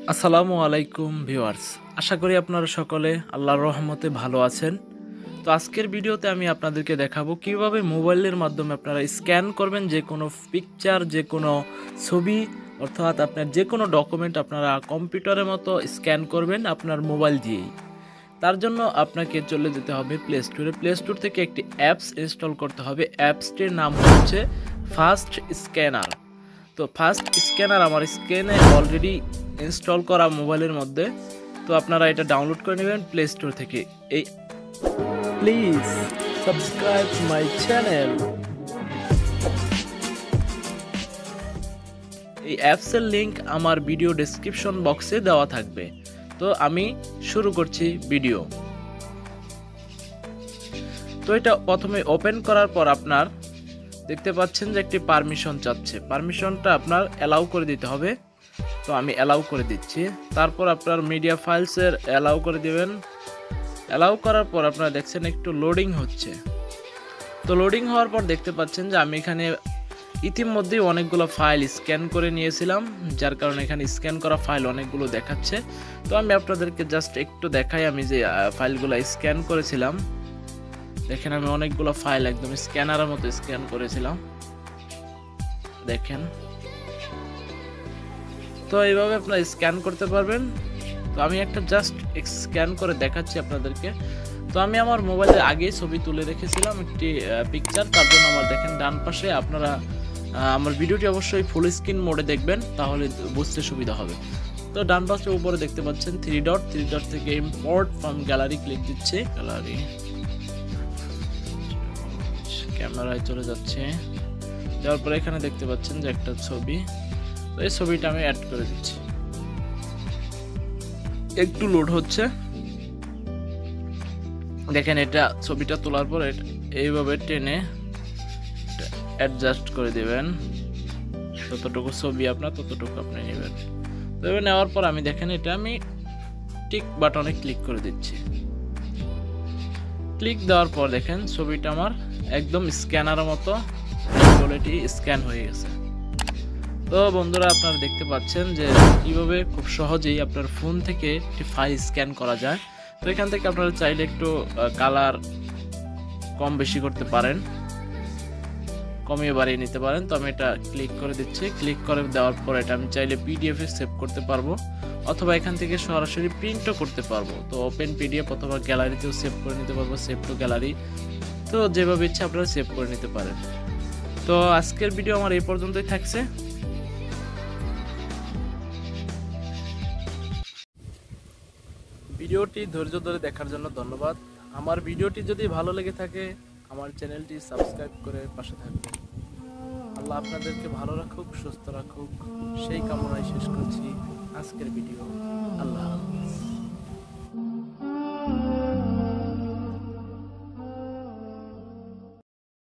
আসসালামু আলাইকুম ভিউয়ার্স, আশা করি আপনারা সকলে আল্লাহর রহমতে ভালো আছেন। তো আজকের ভিডিওতে আমি আপনাদেরকে দেখাবো কিভাবে মোবাইলের মাধ্যমে আপনারা স্ক্যান করবেন যে কোনো পিকচার, যে কোনো ছবি, অর্থাৎ আপনার যে কোনো ডকুমেন্ট আপনারা কম্পিউটারের মতো স্ক্যান করবেন আপনার মোবাইল দিয়েই। তার জন্য আপনাকে চলে যেতে হবে প্লে স্টোরে। প্লে স্টোর থেকে একটি অ্যাপস ইনস্টল করতে হবে। অ্যাপসটির নাম হচ্ছে ফাস্ট স্ক্যানার। তো ফাস্ট স্ক্যানার আমার স্ক্যানে অলরেডি ইনস্টল করা মোবাইলের মধ্যে। তো আপনারা এটা ডাউনলোড করে নেবেন প্লে স্টোর থেকে। এই প্লিজ সাবস্ক্রাইব মাই চ্যানেল। এই অ্যাপসের লিংক আমার ভিডিও ডেসক্রিপশন বক্সে দেওয়া থাকবে। তো আমি শুরু করছি ভিডিও। তো এটা প্রথমে ওপেন করার পর আপনার দেখতে পাচ্ছেন যে একটি পারমিশন চাচ্ছে। পারমিশনটা আপনার অ্যালাউ করে দিতে হবে। তো আমি অ্যালাউ করে দিচ্ছি। তারপর আপনার মিডিয়া ফাইলসের অ্যালাউ করে দিবেন। অ্যালাউ করার পর আপনারা দেখছেন একটু লোডিং হচ্ছে। তো লোডিং হওয়ার পর দেখতে পাচ্ছেন যে আমি এখানে ইতিমধ্যেই অনেকগুলো ফাইল স্ক্যান করে নিয়েছিলাম, যার কারণে এখানে স্ক্যান করা ফাইল অনেকগুলো দেখাচ্ছে। তো আমি আপনাদেরকে জাস্ট একটু দেখাই আমি যে ফাইলগুলো স্ক্যান করেছিলাম। দেখেন আমি অনেকগুলো ফাইল একদম স্ক্যানারের মতো স্ক্যান করেছিলাম, দেখেন। তো এইভাবে আপনারা স্ক্যান করতে পারবেন। তো আমি একটা জাস্ট স্ক্যান করে দেখাচ্ছি আপনাদেরকে। তো আমি আমার মোবাইলে আগেই ছবি তুলে রেখেছিলাম একটি পিকচার, তার জন্য আমার দেখেন ডান পাশে আপনারা আমার ভিডিওটি অবশ্যই ফুল স্ক্রিন মোডে দেখবেন, তাহলে বুঝতে সুবিধা হবে। তো ডান পাশে উপরে দেখতে পাচ্ছেন থ্রি ডট থেকে ইম্পোর্ট ফ্রম গ্যালারি ক্লিক দিচ্ছে। গ্যালারি ক্যামেরায় চলে যাচ্ছে। যাওয়ার পরে এখানে দেখতে পাচ্ছেন যে একটা ছবি। তো এই ছবিটা আমি অ্যাড করে দিচ্ছি। একটু লোড হচ্ছে, দেখেন। এটা ছবিটা তোলার পর এইভাবে টেনে অ্যাডজাস্ট করে দিবেন। যতটুকু ছবি আপনার ততটুকু আপনি নেবেন। তো এবার নেওয়ার পর আমি দেখেন এটা আমি টিক বাটনে ক্লিক করে দিচ্ছি। ক্লিক দেওয়ার পর দেখেন ছবিটা আমার একদম স্ক্যানারের মতো কোয়ালিটি স্ক্যান হয়ে গেছে। তো বন্ধুরা, আপনারা দেখতে পাচ্ছেন যে কিভাবে খুব সহজেই আপনার ফোন থেকে একটি ফাইল স্ক্যান করা যায়। তো এখান থেকে আপনারা চাইলে একটু কালার কম বেশি করতে পারেন, কমিয়ে বাড়িয়ে নিতে পারেন। তো আমি এটা ক্লিক করে দিচ্ছি। ক্লিক করে দেওয়ার পর এটা আমি চাইলে পিডিএফে সেভ করতে পারবো, অথবা এখান থেকে সরাসরি প্রিন্টও করতে পারবো। তো ওপেন পিডিএফ অথবা গ্যালারিতেও সেভ করে নিতে পারবো, সেভ টু গ্যালারি। তো যেভাবে ইচ্ছা আপনারা সেভ করে নিতে পারেন। তো আজকের ভিডিও আমার এই পর্যন্তই থাকছে। ভিডিওটি ধৈর্য ধরে দেখার জন্য ধন্যবাদ। আমার ভিডিওটি যদি ভালো লেগে থাকে আমার চ্যানেলটি সাবস্ক্রাইব করে পাশে থাকবেন। আল্লাহ আপনাদেরকে ভালো রাখুক, সুস্থ রাখুক, সেই কামনায় শেষ করছি আজকের ভিডিও। আল্লাহ।